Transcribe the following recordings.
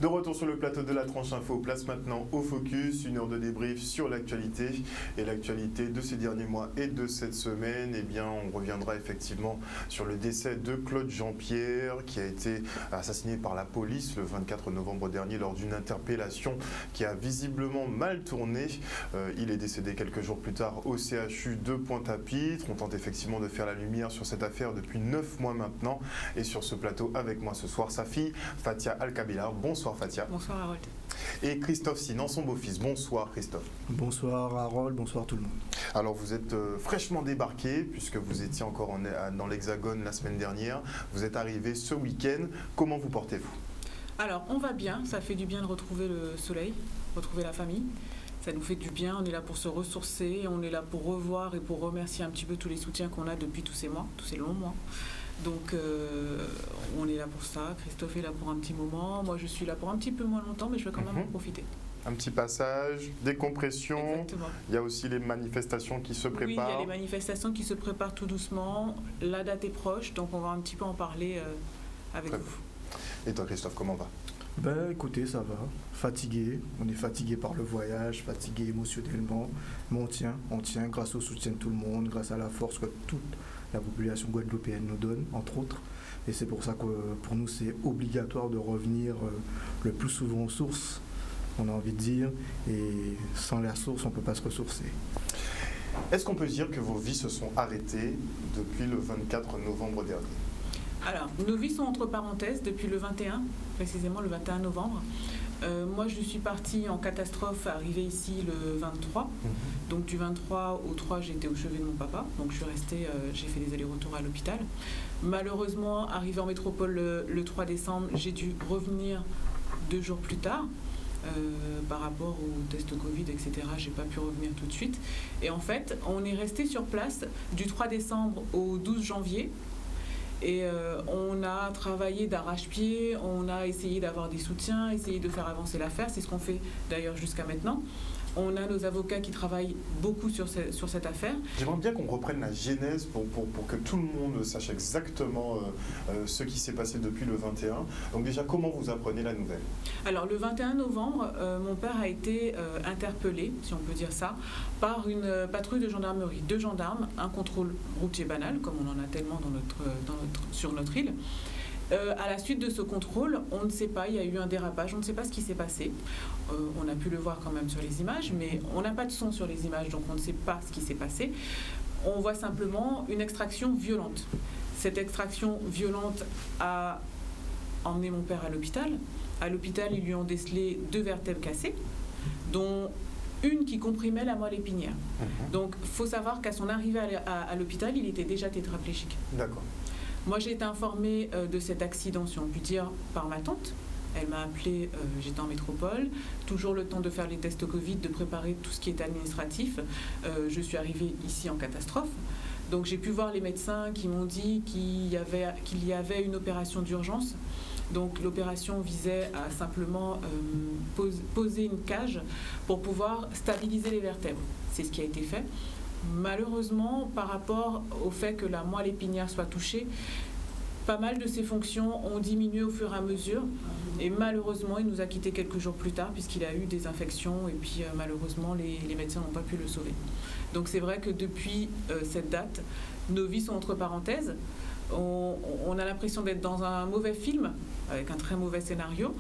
De retour sur le plateau de la Tranche Info, place maintenant au focus, une heure de débrief sur l'actualité et l'actualité de ces derniers mois et de cette semaine. Eh bien, on reviendra effectivement sur le décès de Claude Jean-Pierre qui a été assassiné par la police le 24 novembre dernier lors d'une interpellation qui a visiblement mal tourné. Il est décédé quelques jours plus tard au CHU de Pointe-à-Pitre. On tente effectivement de faire la lumière sur cette affaire depuis 9 mois maintenant. Et sur ce plateau avec moi ce soir, sa fille Fatia Alkabilar. Bonsoir Fatia. Bonsoir Harold. Et Christophe Sinan, son beau-fils. Bonsoir Christophe. Bonsoir Harold, bonsoir tout le monde. Alors vous êtes fraîchement débarqué puisque vous étiez encore dans l'Hexagone la semaine dernière. Vous êtes arrivé ce week-end. Comment vous portez-vous ? Alors on va bien, ça fait du bien de retrouver le soleil, retrouver la famille. Ça nous fait du bien, on est là pour se ressourcer, on est là pour revoir et pour remercier un petit peu tous les soutiens qu'on a depuis tous ces mois, tous ces longs mois. Donc on est là pour ça, Christophe est là pour un petit moment, moi je suis là pour un petit peu moins longtemps, mais je vais quand même en profiter. Un petit passage, décompression. Exactement. Il y a aussi les manifestations qui se préparent. Oui, il y a les manifestations qui se préparent tout doucement, la date est proche, donc on va un petit peu en parler avec vous. Et toi Christophe, comment va ? Ben écoutez, ça va, fatigué, on est fatigué par le voyage, fatigué émotionnellement, mais on tient grâce au soutien de tout le monde, grâce à la force que toute la population guadeloupéenne nous donne, entre autres, et c'est pour ça que pour nous c'est obligatoire de revenir le plus souvent aux sources, on a envie de dire, et sans la source on ne peut pas se ressourcer. Est-ce qu'on peut dire que vos vies se sont arrêtées depuis le 24 novembre dernier ? Alors, nos vies sont entre parenthèses depuis le 21, précisément le 21 novembre. Moi, je suis partie en catastrophe, arrivée ici le 23. Donc, du 23 au 3, j'étais au chevet de mon papa. Donc, je suis restée, j'ai fait des allers-retours à l'hôpital. Malheureusement, arrivée en métropole le 3 décembre, j'ai dû revenir 2 jours plus tard. Par rapport au test Covid, etc., j'ai pas pu revenir tout de suite. Et en fait, on est resté sur place du 3 décembre au 12 janvier. Et on a travaillé d'arrache-pied, on a essayé d'avoir des soutiens, essayé de faire avancer l'affaire, c'est ce qu'on fait d'ailleurs jusqu'à maintenant. On a nos avocats qui travaillent beaucoup sur cette affaire. J'aimerais bien qu'on reprenne la genèse pour que tout le monde sache exactement ce qui s'est passé depuis le 21. Donc déjà, comment vous apprenez la nouvelle ? Alors le 21 novembre, mon père a été interpellé, si on peut dire ça, par une patrouille de gendarmerie. 2 gendarmes, un contrôle routier banal, comme on en a tellement sur notre île. À la suite de ce contrôle, on ne sait pas, il y a eu un dérapage, on ne sait pas ce qui s'est passé. On a pu le voir quand même sur les images, mais on n'a pas de son sur les images, donc on ne sait pas ce qui s'est passé. On voit simplement une extraction violente. Cette extraction violente a emmené mon père à l'hôpital. À l'hôpital, ils lui ont décelé 2 vertèbres cassées, dont une qui comprimait la moelle épinière. Donc, il faut savoir qu'à son arrivée à l'hôpital, il était déjà tétraplégique. D'accord. Moi, j'ai été informée de cet accident, si on peut dire, par ma tante. Elle m'a appelée, j'étais en métropole, toujours le temps de faire les tests Covid, de préparer tout ce qui est administratif. Je suis arrivée ici en catastrophe. Donc j'ai pu voir les médecins qui m'ont dit qu'il y avait une opération d'urgence. Donc l'opération visait à simplement poser une cage pour pouvoir stabiliser les vertèbres. C'est ce qui a été fait. Malheureusement, par rapport au fait que la moelle épinière soit touchée, pas mal de ses fonctions ont diminué au fur et à mesure. Et malheureusement, il nous a quittés quelques jours plus tard puisqu'il a eu des infections et puis malheureusement, les médecins n'ont pas pu le sauver. Donc c'est vrai que depuis cette date, nos vies sont entre parenthèses. On a l'impression d'être dans un mauvais film avec un très mauvais scénario.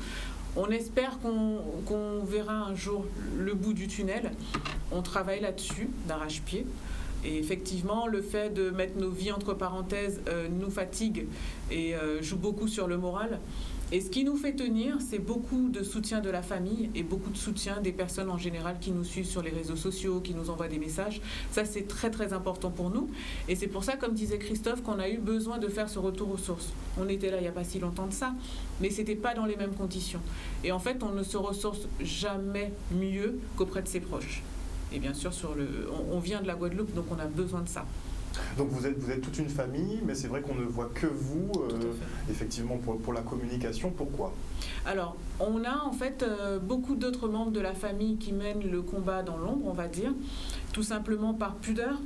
On espère qu'on verra un jour le bout du tunnel. On travaille là-dessus, d'arrache-pied. Et effectivement, le fait de mettre nos vies entre parenthèses nous fatigue et joue beaucoup sur le moral. Et ce qui nous fait tenir, c'est beaucoup de soutien de la famille et beaucoup de soutien des personnes en général qui nous suivent sur les réseaux sociaux, qui nous envoient des messages. Ça, c'est très, très important pour nous. Et c'est pour ça, comme disait Christophe, qu'on a eu besoin de faire ce retour aux sources. On était là il n'y a pas si longtemps de ça, mais ce n'était pas dans les mêmes conditions. Et en fait, on ne se ressource jamais mieux qu'auprès de ses proches. Et bien sûr, on vient de la Guadeloupe, donc on a besoin de ça. Donc vous êtes toute une famille, mais c'est vrai qu'on ne voit que vous, effectivement, pour la communication. Pourquoi ? Alors, on a en fait beaucoup d'autres membres de la famille qui mènent le combat dans l'ombre, on va dire, tout simplement par pudeur,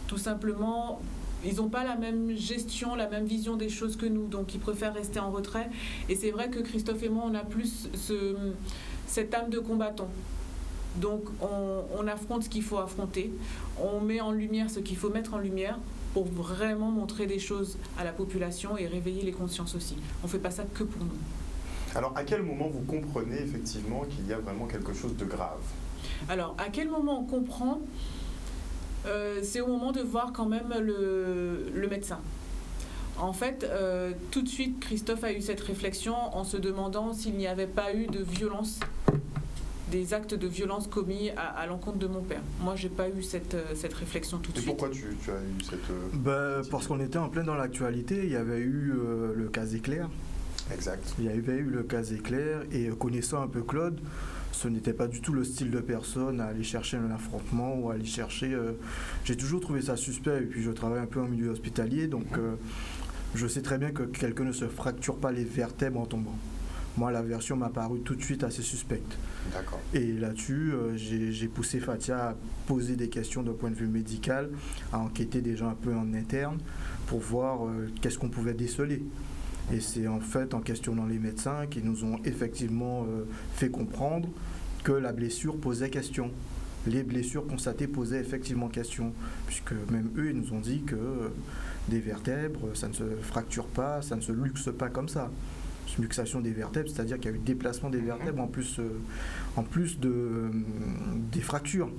tout simplement ils n'ont pas la même gestion, la même vision des choses que nous, donc ils préfèrent rester en retrait. Et c'est vrai que Christophe et moi, on a plus cette âme de combattant. Donc on affronte ce qu'il faut affronter, on met en lumière ce qu'il faut mettre en lumière pour vraiment montrer des choses à la population et réveiller les consciences aussi. On ne fait pas ça que pour nous. Alors, à quel moment vous comprenez effectivement qu'il y a vraiment quelque chose de grave? Alors, à quel moment on comprend? C'est au moment de voir quand même le médecin. En fait, tout de suite, Christophe a eu cette réflexion en se demandant s'il n'y avait pas eu de violence, des actes de violence commis à l'encontre de mon père. Moi, j'ai pas eu cette réflexion tout de suite. Et pourquoi tu as eu cette... Parce qu'on était en plein dans l'actualité, il y avait eu le cas Éclair. Exact. Il y avait eu le cas Éclair, et connaissant un peu Claude, ce n'était pas du tout le style de personne à aller chercher un affrontement ou à aller chercher... J'ai toujours trouvé ça suspect, et puis je travaille un peu en milieu hospitalier, donc je sais très bien que quelqu'un ne se fracture pas les vertèbres en tombant. Moi, la version m'a paru tout de suite assez suspecte. D'accord. Et là-dessus, j'ai poussé Fatia à poser des questions d'un point de vue médical, à enquêter des gens un peu en interne pour voir qu'est-ce qu'on pouvait déceler. Et c'est en fait en questionnant les médecins qui nous ont effectivement fait comprendre que la blessure posait question. Les blessures constatées posaient effectivement question, puisque même eux, ils nous ont dit que des vertèbres, ça ne se fracture pas, ça ne se luxe pas comme ça. Luxation des vertèbres, c'est-à-dire qu'il y a eu déplacement des vertèbres en plus des fractures.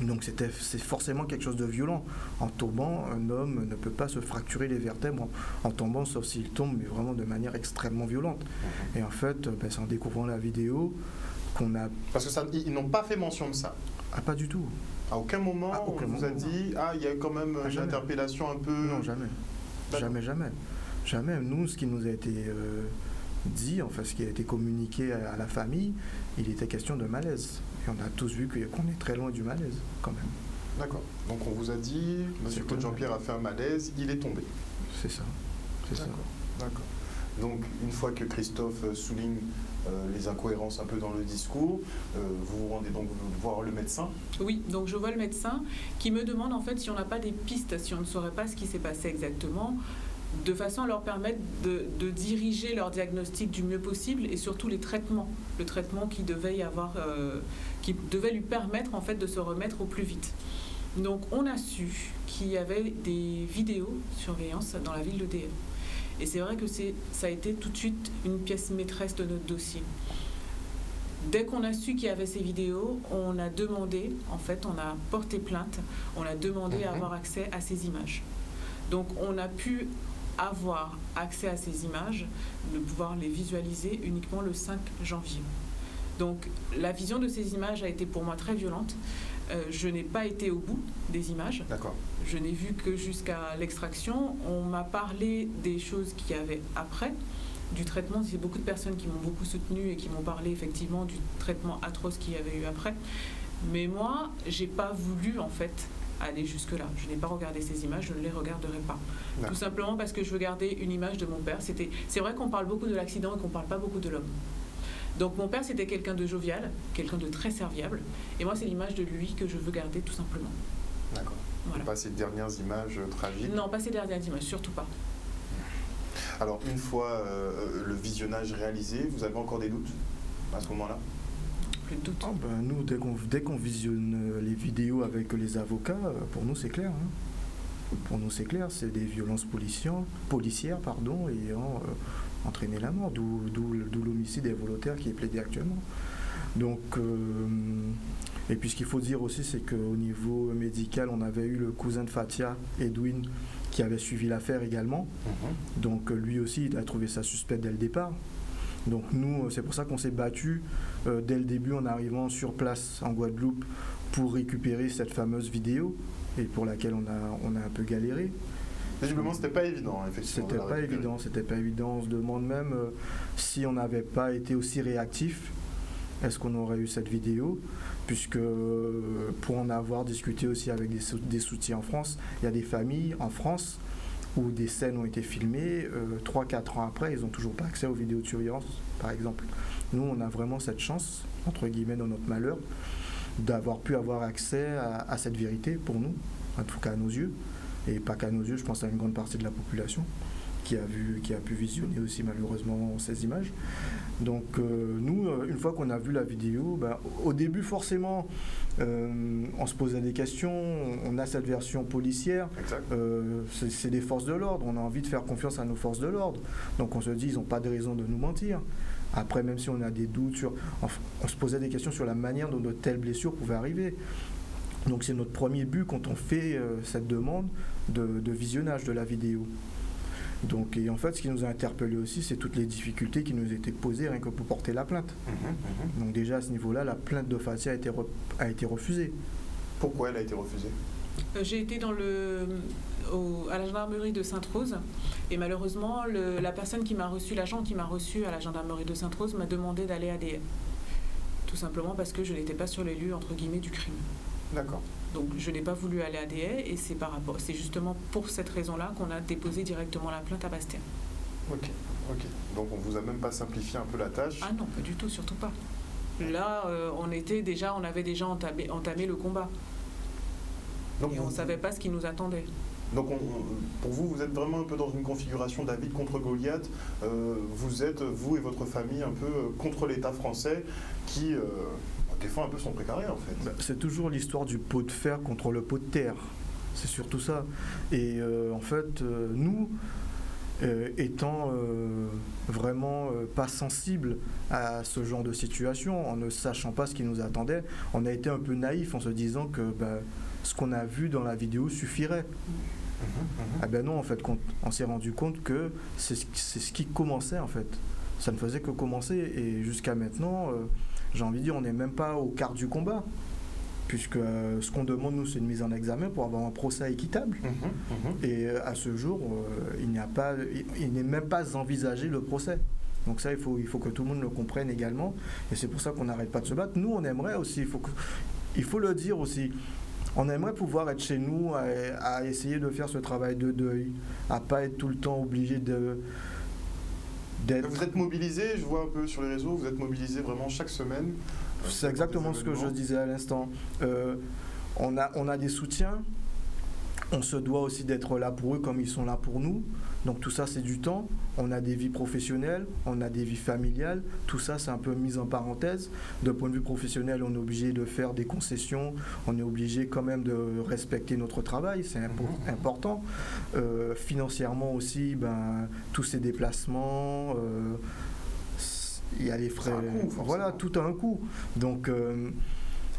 Donc c'est forcément quelque chose de violent. En tombant, un homme ne peut pas se fracturer les vertèbres en tombant, sauf s'il tombe, mais vraiment de manière extrêmement violente. Et en fait, c'est en découvrant la vidéo qu'on a... Parce que ils n'ont pas fait mention de ça. Ah, pas du tout. À aucun moment, on vous a dit, il y a quand même une interpellation un peu... Non, jamais. Jamais. Nous, ce qui nous a été dit, enfin ce qui a été communiqué à la famille, il était question de malaise. Et on a tous vu qu'on est très loin du malaise, quand même. D'accord. Donc on vous a dit, monsieur Claude Jean-Pierre a fait un malaise, il est tombé. C'est ça. D'accord. Donc une fois que Christophe souligne les incohérences un peu dans le discours, vous vous rendez donc voir le médecin? Oui, donc je vois le médecin qui me demande en fait si on n'a pas des pistes, si on ne saurait pas ce qui s'est passé exactement, de façon à leur permettre de diriger leur diagnostic du mieux possible et surtout le traitement qui devait qui devait lui permettre en fait de se remettre au plus vite. Donc on a su qu'il y avait des vidéosurveillance dans la ville de DF. Et c'est vrai que ça a été tout de suite une pièce maîtresse de notre dossier. Dès qu'on a su qu'il y avait ces vidéos, on a demandé, en fait, on a porté plainte, on a demandé à avoir accès à ces images. Donc on a pu avoir accès à ces images, de pouvoir les visualiser uniquement le 5 janvier. Donc la vision de ces images a été pour moi très violente. Je n'ai pas été au bout des images. D'accord. Je n'ai vu que jusqu'à l'extraction. On m'a parlé des choses qu'il y avait après, du traitement. C'est beaucoup de personnes qui m'ont beaucoup soutenue et qui m'ont parlé effectivement du traitement atroce qu'il y avait eu après. Mais moi, j'ai pas voulu en fait aller jusque-là. Je n'ai pas regardé ces images, je ne les regarderai pas. Non. Tout simplement parce que je veux garder une image de mon père. C'est vrai qu'on parle beaucoup de l'accident et qu'on ne parle pas beaucoup de l'homme. Donc mon père, c'était quelqu'un de jovial, quelqu'un de très serviable. Et moi, c'est l'image de lui que je veux garder tout simplement. D'accord. Voilà. Pas ces dernières images tragiques? Non, pas ces dernières images, surtout pas. Alors, une fois le visionnage réalisé, vous avez encore des doutes à ce moment-là? Plus de doute. Nous, dès qu'on visionne les vidéos avec les avocats, pour nous, c'est clair. Pour nous, c'est clair, c'est des violences policières ayant entraîné la mort, d'où l'homicide involontaire qui est plaidé actuellement. Donc, et puis ce qu'il faut dire aussi, c'est qu'au niveau médical, on avait eu le cousin de Fatia, Edwin, qui avait suivi l'affaire également. Donc lui aussi, il a trouvé ça suspect dès le départ. Donc nous, c'est pour ça qu'on s'est battu dès le début en arrivant sur place en Guadeloupe pour récupérer cette fameuse vidéo et pour laquelle on a un peu galéré. Visiblement, c'était pas évident, effectivement. C'était pas évident. On se demande même si on n'avait pas été aussi réactif, est-ce qu'on aurait eu cette vidéo? Puisque pour en avoir discuté aussi avec des soutiens en France, il y a des familles en France où des scènes ont été filmées, 3-4 ans après, ils n'ont toujours pas accès aux vidéos de surveillance, par exemple. Nous, on a vraiment cette chance, entre guillemets, dans notre malheur, d'avoir pu avoir accès à cette vérité, pour nous, en tout cas à nos yeux. Et pas qu'à nos yeux, je pense à une grande partie de la population qui a pu visionner aussi malheureusement ces images. Donc nous, une fois qu'on a vu la vidéo, au début forcément, on se posait des questions, on a cette version policière, c'est des forces de l'ordre, on a envie de faire confiance à nos forces de l'ordre. Donc on se dit, ils n'ont pas de raison de nous mentir. Après, même si on a des doutes on se posait des questions sur la manière dont de telles blessures pouvaient arriver. Donc c'est notre premier but quand on fait cette demande de visionnage de la vidéo. Donc, et en fait, ce qui nous a interpellés aussi, c'est toutes les difficultés qui nous étaient posées rien que pour porter la plainte. Donc déjà à ce niveau-là, la plainte de Fatia a été refusée. Pourquoi elle a été refusée ? J'ai été à la gendarmerie de Sainte-Rose et malheureusement, la personne qui m'a reçu, l'agent qui m'a reçu à la gendarmerie de Sainte-Rose m'a demandé d'aller à ADN. Tout simplement parce que je n'étais pas sur les lieux, entre guillemets, du crime. D'accord. Donc je n'ai pas voulu aller à DA et c'est justement pour cette raison-là qu'on a déposé directement la plainte à Bastia. Ok. Donc on vous a même pas simplifié un peu la tâche ? Ah non, pas du tout, surtout pas. Là, on avait déjà entamé le combat. Donc, et on ne savait pas ce qui nous attendait. Donc pour vous, vous êtes vraiment un peu dans une configuration David contre Goliath. Vous êtes, vous et votre famille, un peu contre l'État français qui défend un peu son précaré en fait. C'est toujours l'histoire du pot de fer contre le pot de terre. C'est surtout ça. Et en fait, nous, étant vraiment pas sensibles à ce genre de situation, en ne sachant pas ce qui nous attendait, on a été un peu naïfs en se disant que ce qu'on a vu dans la vidéo suffirait. Ah ben non, en fait, on s'est rendu compte que c'est ce qui commençait en fait. Ça ne faisait que commencer et jusqu'à maintenant, j'ai envie de dire, on n'est même pas au quart du combat. Puisque ce qu'on demande, nous, c'est une mise en examen pour avoir un procès équitable. Et à ce jour, il n'est même pas envisagé le procès. Donc ça, il faut que tout le monde le comprenne également. Et c'est pour ça qu'on n'arrête pas de se battre. Nous, on aimerait aussi, il faut le dire aussi, on aimerait pouvoir être chez nous à essayer de faire ce travail de deuil, à pas être tout le temps obligé d'être... Vous êtes mobilisé, je vois un peu sur les réseaux, vous êtes mobilisé vraiment chaque semaine. C'est exactement ce que je disais à l'instant. On a des soutiens, on se doit aussi d'être là pour eux comme ils sont là pour nous. Donc tout ça, c'est du temps. On a des vies professionnelles, on a des vies familiales. Tout ça, c'est un peu mis en parenthèse. D'un point de vue professionnel, on est obligé de faire des concessions. On est obligé quand même de respecter notre travail. C'est important. Financièrement aussi, tous ces déplacements... il y a les frais, voilà, tout a un coût. Donc,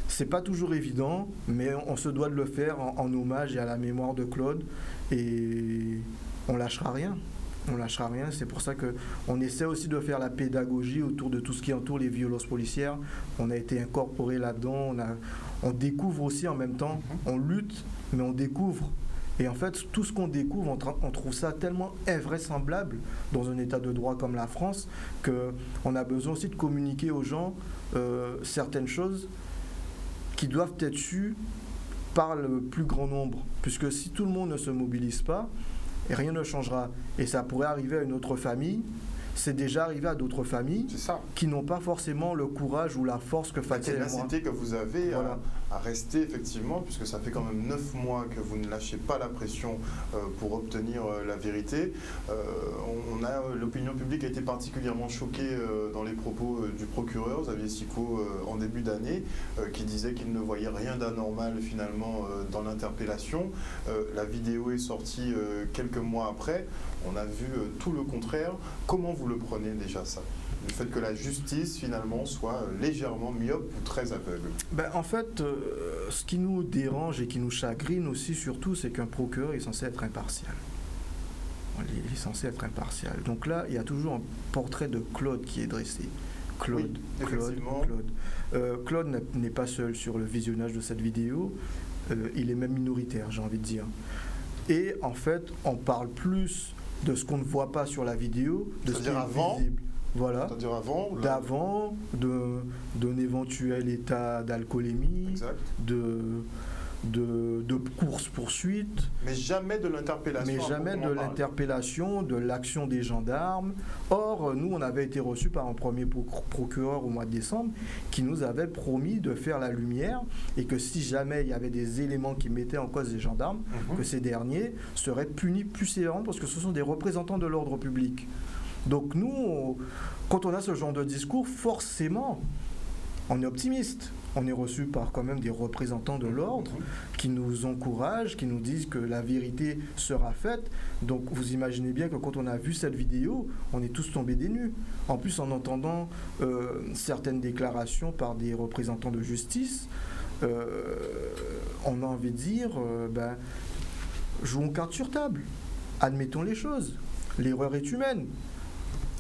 c'est pas toujours évident, mais on se doit de le faire en hommage et à la mémoire de Claude. Et on lâchera rien. On lâchera rien. C'est pour ça qu'on essaie aussi de faire la pédagogie autour de tout ce qui entoure les violences policières. On a été incorporé là-dedans. On découvre aussi en même temps. On lutte, mais on découvre. Et en fait, tout ce qu'on découvre, on trouve ça tellement invraisemblable dans un état de droit comme la France qu'on a besoin aussi de communiquer aux gens certaines choses qui doivent être sues par le plus grand nombre. Puisque si tout le monde ne se mobilise pas, rien ne changera. Et ça pourrait arriver à une autre famille. C'est déjà arrivé à d'autres familles qui n'ont pas forcément le courage ou la force que Fatia et moi. La ténacité que vous avez à rester effectivement, puisque ça fait quand même 9 mois que vous ne lâchez pas la pression pour obtenir la vérité. L'opinion publique a été particulièrement choquée dans les propos du procureur Xavier Sicot en début d'année, qui disait qu'il ne voyait rien d'anormal finalement dans l'interpellation. La vidéo est sortie quelques mois après. On a vu tout le contraire. Comment vous le prenez déjà ça ? Le fait que la justice finalement soit légèrement myope ou très aveugle ? En fait, ce qui nous dérange et qui nous chagrine aussi surtout, c'est qu'un procureur est censé être impartial. Il est censé être impartial. Donc là, il y a toujours un portrait de Claude qui est dressé. Claude n'est pas seul sur le visionnage de cette vidéo. Il est même minoritaire, j'ai envie de dire. Et en fait, on parle plus de ce qu'on ne voit pas sur la vidéo, de ce qui est visible. Voilà. C'est-à-dire d'un éventuel état d'alcoolémie, de course-poursuite. Mais jamais de l'interpellation. Mais jamais de l'interpellation, de l'action des gendarmes. Or, nous, on avait été reçus par un premier procureur au mois de décembre qui nous avait promis de faire la lumière et que si jamais il y avait des éléments qui mettaient en cause les gendarmes, que ces derniers seraient punis plus sévèrement parce que ce sont des représentants de l'ordre public. Donc nous, quand on a ce genre de discours, forcément, on est optimiste. On est reçu par quand même des représentants de l'ordre qui nous encouragent, qui nous disent que la vérité sera faite. Donc vous imaginez bien que quand on a vu cette vidéo, on est tous tombés des nues. En plus, en entendant certaines déclarations par des représentants de justice, on a envie de dire, jouons carte sur table. Admettons les choses. L'erreur est humaine.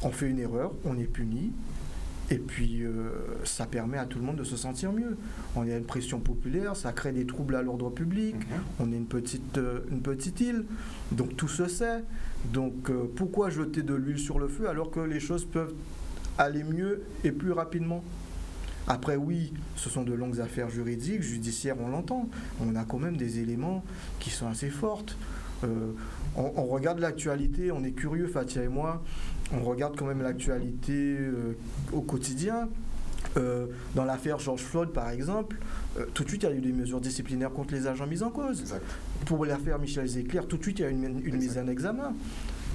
On fait une erreur, on est puni. Et puis, ça permet à tout le monde de se sentir mieux. On a une pression populaire, ça crée des troubles à l'ordre public. On est une petite île, donc tout se sait. Donc, pourquoi jeter de l'huile sur le feu alors que les choses peuvent aller mieux et plus rapidement ? Après, oui, ce sont de longues affaires juridiques, judiciaires, on l'entend. On a quand même des éléments qui sont assez forts. On regarde l'actualité, on est curieux, Fatia et moi, on regarde quand même l'actualité au quotidien. Dans l'affaire George Floyd, par exemple, tout de suite, il y a eu des mesures disciplinaires contre les agents mis en cause. Exact. Pour l'affaire Michel Zecler, tout de suite, il y a eu une mise en examen.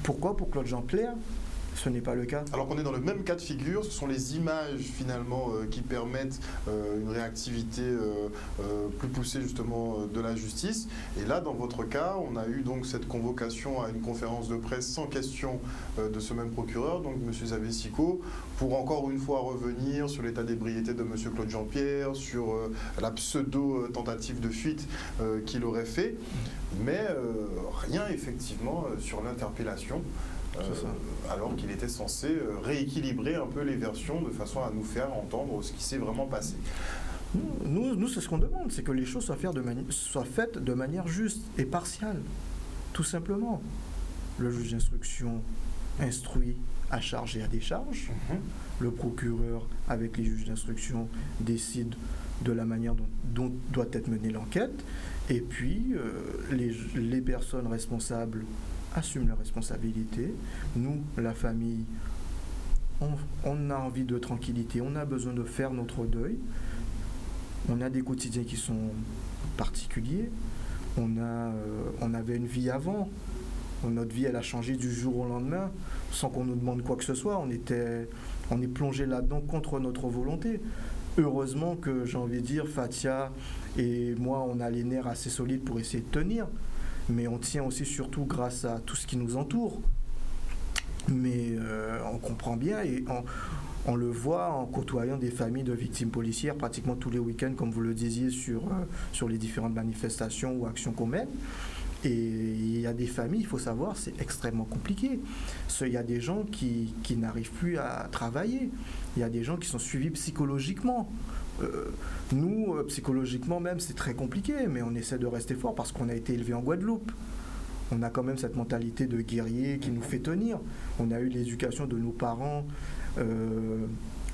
Pourquoi ? Pour Claude Jean-Clair ? Ce n'est pas le cas. Alors qu'on est dans le même cas de figure, ce sont les images finalement qui permettent une réactivité plus poussée justement de la justice. Et là, dans votre cas, on a eu donc cette convocation à une conférence de presse sans question de ce même procureur, donc M. Xavier-Sicot, pour encore une fois revenir sur l'état d'ébriété de M. Claude Jean-Pierre, sur la pseudo-tentative de fuite qu'il aurait fait, mais rien effectivement sur l'interpellation. Alors qu'il était censé rééquilibrer un peu les versions de façon à nous faire entendre ce qui s'est vraiment passé. Nous c'est ce qu'on demande, c'est que les choses soient faites de manière juste et partiale, tout simplement. Le juge d'instruction instruit à charge et à décharge. Le procureur, avec les juges d'instruction, décide de la manière dont doit être menée l'enquête. Et puis, les personnes responsables assument leurs responsabilités. Nous, la famille, on a envie de tranquillité, on a besoin de faire notre deuil. On a des quotidiens qui sont particuliers. On avait une vie avant. Notre vie, elle a changé du jour au lendemain, sans qu'on nous demande quoi que ce soit. On est plongé là-dedans contre notre volonté. Heureusement que, j'ai envie de dire, Fatia et moi, on a les nerfs assez solides pour essayer de tenir. Mais on tient aussi surtout grâce à tout ce qui nous entoure. Mais on comprend bien et on le voit en côtoyant des familles de victimes policières pratiquement tous les week-ends, comme vous le disiez, sur les différentes manifestations ou actions qu'on mène. Et il y a des familles, il faut savoir, c'est extrêmement compliqué. Il y a des gens qui n'arrivent plus à travailler. Il y a des gens qui sont suivis psychologiquement. Nous, psychologiquement même, c'est très compliqué, mais on essaie de rester fort parce qu'on a été élevé en Guadeloupe. On a quand même cette mentalité de guerrier qui nous fait tenir. On a eu l'éducation de nos parents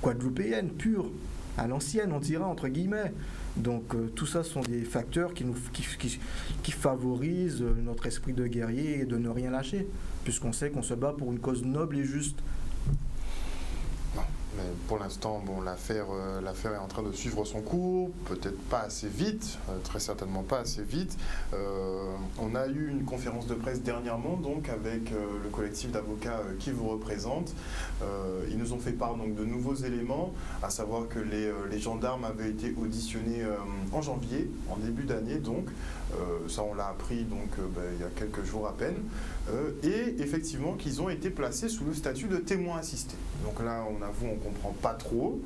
guadeloupéennes, pures, à l'ancienne, on dira, entre guillemets. Donc tout ça sont des facteurs qui favorisent notre esprit de guerrier et de ne rien lâcher, puisqu'on sait qu'on se bat pour une cause noble et juste. Mais pour l'instant, l'affaire est en train de suivre son cours, peut-être pas assez vite, très certainement pas assez vite. On a eu une conférence de presse dernièrement, donc, avec le collectif d'avocats qui vous représente. Ils nous ont fait part donc, de nouveaux éléments, à savoir que les gendarmes avaient été auditionnés en janvier, en début d'année, donc. Ça, on l'a appris donc, il y a quelques jours à peine. Et effectivement, qu'ils ont été placés sous le statut de témoins assistés. Donc là, on avoue, on ne comprend pas trop.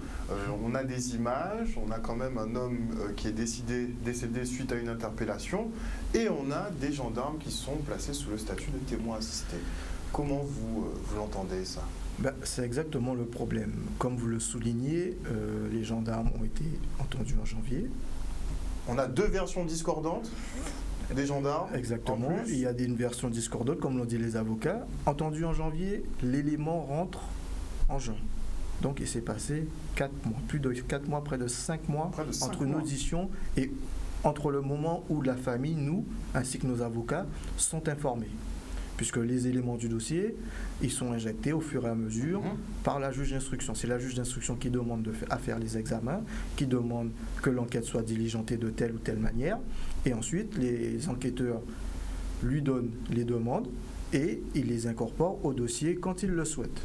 On a des images, on a quand même un homme qui est décédé suite à une interpellation, et on a des gendarmes qui sont placés sous le statut de témoins assistés. Comment vous l'entendez, ça ? C'est exactement le problème. Comme vous le soulignez, les gendarmes ont été entendus en janvier. On a deux versions discordantes des gendarmes. Exactement. Il y a une version discordante, comme l'ont dit les avocats. Entendu en janvier, l'élément rentre en juin. Donc il s'est passé 4 mois, plus de 4 mois, près de 5 mois entre une audition et entre le moment où la famille, nous, ainsi que nos avocats, sont informés. Puisque les éléments du dossier, ils sont injectés au fur et à mesure par la juge d'instruction. C'est la juge d'instruction qui demande à faire les examens, qui demande que l'enquête soit diligentée de telle ou telle manière, et ensuite les enquêteurs lui donnent les demandes et il les incorpore au dossier quand il le souhaite.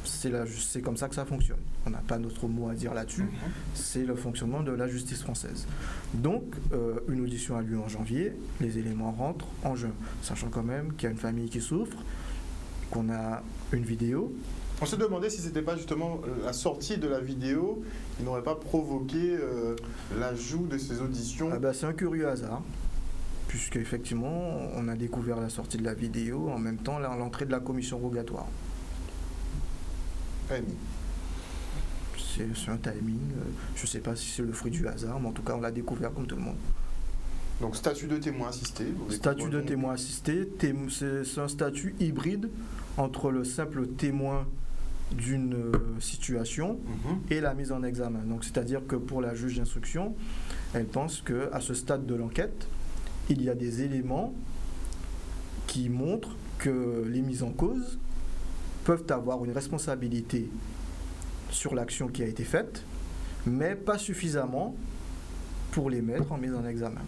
C'est comme ça que ça fonctionne. On n'a pas notre mot à dire là-dessus. C'est le fonctionnement de la justice française. Donc, une audition a lieu en janvier, les éléments rentrent en juin, sachant quand même qu'il y a une famille qui souffre, qu'on a une vidéo. On se demandait si ce n'était pas justement la sortie de la vidéo qui n'aurait pas provoqué l'ajout de ces auditions. C'est un curieux hasard, puisqu'effectivement, on a découvert la sortie de la vidéo en même temps l'entrée de la commission rogatoire. C'est un timing. Je ne sais pas si c'est le fruit du hasard, mais en tout cas, on l'a découvert comme tout le monde. Donc, statut de témoin assisté. Statut de témoin assisté, c'est un statut hybride entre le simple témoin d'une situation et la mise en examen. Donc, c'est-à-dire que pour la juge d'instruction, elle pense qu'à ce stade de l'enquête, il y a des éléments qui montrent que les mises en cause peuvent avoir une responsabilité sur l'action qui a été faite, mais pas suffisamment pour les mettre en mise en examen.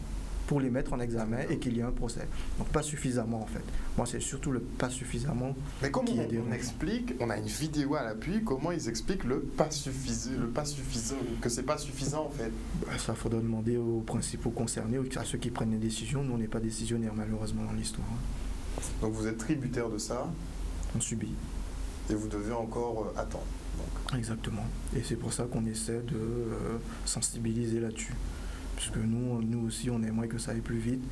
Pour les mettre en examen et qu'il y ait un procès. Donc pas suffisamment en fait. Moi c'est surtout le pas suffisamment. Mais comment on explique, on a une vidéo à l'appui, comment ils expliquent le pas suffisant, que c'est pas suffisant en fait? Ça faudra demander aux principaux concernés, à ceux qui prennent les décisions. Nous on n'est pas décisionnaires malheureusement dans l'histoire. Donc vous êtes tributaire de ça? On subit. Et vous devez encore attendre. Donc. Exactement. Et c'est pour ça qu'on essaie de sensibiliser là-dessus. Puisque nous aussi, on aimerait que ça aille plus vite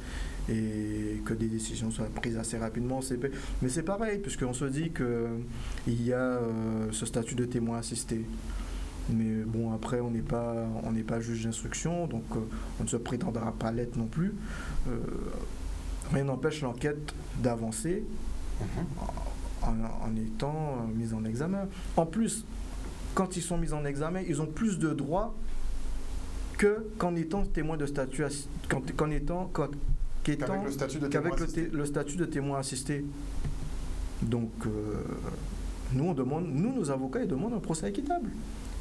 et que des décisions soient prises assez rapidement. Mais c'est pareil, puisqu'on se dit qu'il y a ce statut de témoin assisté. Mais bon, après, on n'est pas juge d'instruction, donc on ne se prétendra pas l'être non plus. Rien n'empêche l'enquête d'avancer en étant mise en examen. En plus, quand ils sont mis en examen, ils ont plus de droits qu'en étant témoin de statut qu'avec le statut de témoin assisté. Donc, nous, nos avocats, ils demandent un procès équitable.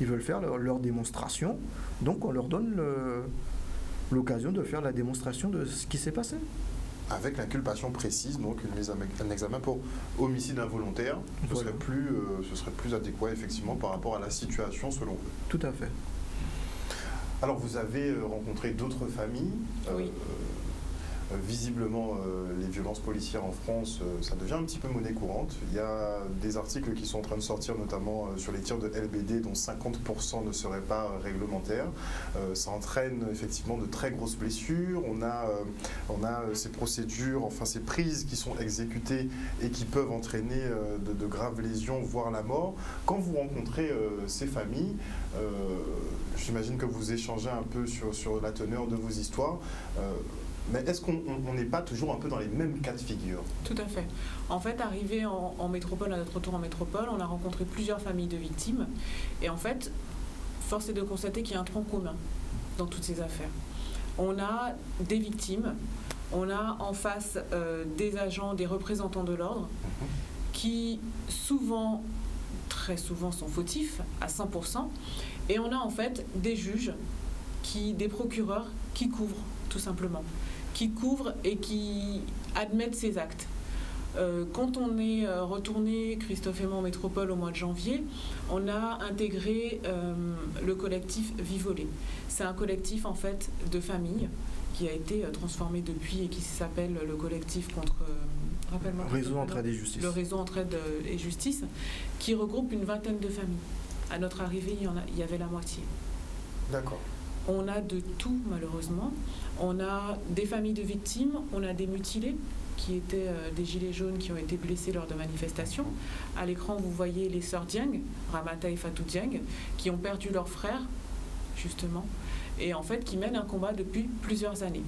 Ils veulent faire leur démonstration, donc on leur donne l'occasion de faire la démonstration de ce qui s'est passé. Avec l'inculpation précise, donc une mise en examen pour homicide involontaire, ce serait plus adéquat effectivement par rapport à la situation selon eux. Tout à fait. Alors vous avez rencontré d'autres familles. Oui. Visiblement, les violences policières en France, ça devient un petit peu monnaie courante. Il y a des articles qui sont en train de sortir, notamment sur les tirs de LBD, dont 50% ne seraient pas réglementaires. Ça entraîne effectivement de très grosses blessures. On a ces procédures, enfin ces prises qui sont exécutées et qui peuvent entraîner de graves lésions, voire la mort. Quand vous rencontrez ces familles, j'imagine que vous échangez un peu sur la teneur de vos histoires. Mais est-ce qu'on n'est pas toujours un peu dans les mêmes cas de figure? Tout à fait. En fait, arrivé en métropole, à notre retour en métropole, on a rencontré plusieurs familles de victimes. Et en fait, force est de constater qu'il y a un tronc commun dans toutes ces affaires. On a des victimes, on a en face des agents, des représentants de l'ordre, qui souvent, très souvent, sont fautifs à 100%. Et on a en fait des juges, des procureurs qui couvrent, tout simplement. Qui couvrent et qui admettent ces actes. Quand on est retourné, Christophe et moi, en métropole au mois de janvier, on a intégré le collectif Vivolé. C'est un collectif en fait de familles qui a été transformé depuis et qui s'appelle le collectif contre... Réseau Entraide et Justice. Le Réseau Entraide et Justice, qui regroupe une vingtaine de familles. À notre arrivée, il y avait la moitié. D'accord. On a de tout, malheureusement. On a des familles de victimes, on a des mutilés, qui étaient des gilets jaunes qui ont été blessés lors de manifestations. À l'écran, vous voyez les sœurs Dieng, Ramata et Fatou Dieng, qui ont perdu leur frère, justement, et en fait qui mènent un combat depuis plusieurs années.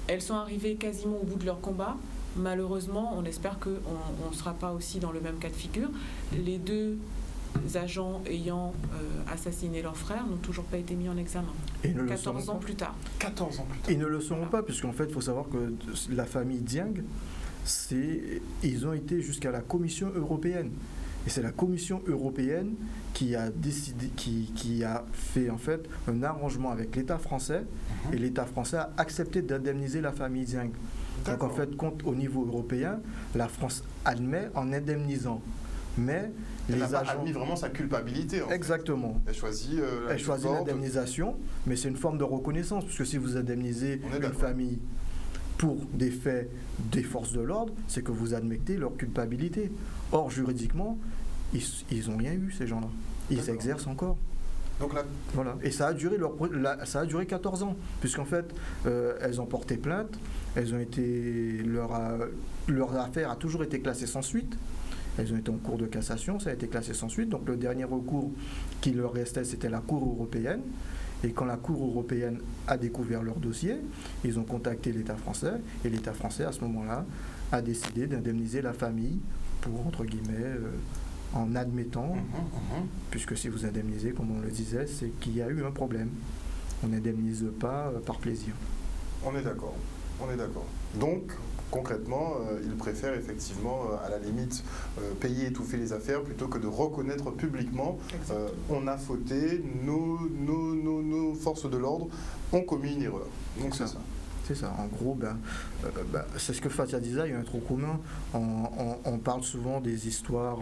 Elles sont arrivées quasiment au bout de leur combat. Malheureusement, on espère qu'on ne sera pas aussi dans le même cas de figure. Les deux agents ayant assassiné leur frère n'ont toujours pas été mis en examen. Et ne le 14 ans seront plus tard. 14 ans plus tard. Ils ne le seront pas, puisqu'en fait, il faut savoir que la famille Dieng, ils ont été jusqu'à la Commission européenne. Et c'est la Commission européenne qui a décidé, qui a fait en fait un arrangement avec l'État français, et l'État français a accepté d'indemniser la famille Dieng. Donc en fait, au niveau européen, la France admet en indemnisant. Mais elle les n'a pas agents... admis vraiment sa culpabilité. Exactement. Elle choisit l'indemnisation, mais c'est une forme de reconnaissance, puisque si vous indemnisez une famille pour des faits des forces de l'ordre, c'est que vous admettez leur culpabilité. Or, juridiquement, ils n'ont rien eu, ces gens-là. Ils exercent encore. Donc là... Voilà. Et ça a duré 14 ans, puisqu'en fait, elles ont porté plainte, elles ont été, leur affaire a toujours été classée sans suite. Elles ont été en cours de cassation, ça a été classé sans suite. Donc le dernier recours qui leur restait, c'était la Cour européenne. Et quand la Cour européenne a découvert leur dossier, ils ont contacté l'État français. Et l'État français, à ce moment-là, a décidé d'indemniser la famille pour, entre guillemets, en admettant, puisque si vous indemnisez, comme on le disait, c'est qu'il y a eu un problème. On n'indemnise pas par plaisir. On est d'accord. Donc, concrètement, ils préfèrent effectivement, à la limite, payer, étouffer les affaires plutôt que de reconnaître publiquement on a fauté, nos forces de l'ordre ont commis une erreur. Donc c'est ça. C'est ça. En gros, c'est ce que Fatia disait, il y a un tronc commun. On parle souvent des histoires,